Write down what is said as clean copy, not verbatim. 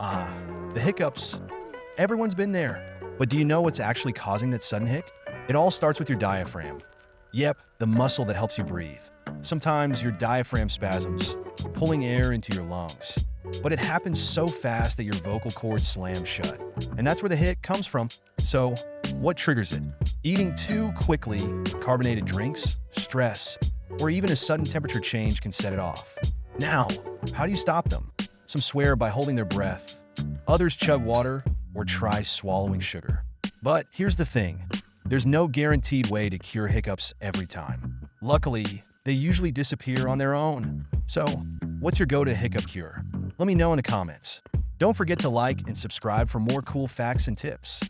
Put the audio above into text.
Ah, the hiccups. Everyone's been there. But do you know what's actually causing that sudden hic? It all starts with your diaphragm. Yep, the muscle that helps you breathe. Sometimes your diaphragm spasms, pulling air into your lungs. But it happens so fast that your vocal cords slam shut. And that's where the hic comes from. So, what triggers it? Eating too quickly, carbonated drinks, stress, or even a sudden temperature change can set it off. Now, how do you stop them? Some swear by holding their breath. Others chug water or try swallowing sugar. But here's the thing. There's no guaranteed way to cure hiccups every time. Luckily, they usually disappear on their own. So, what's your go-to hiccup cure? Let me know in the comments. Don't forget to like and subscribe for more cool facts and tips.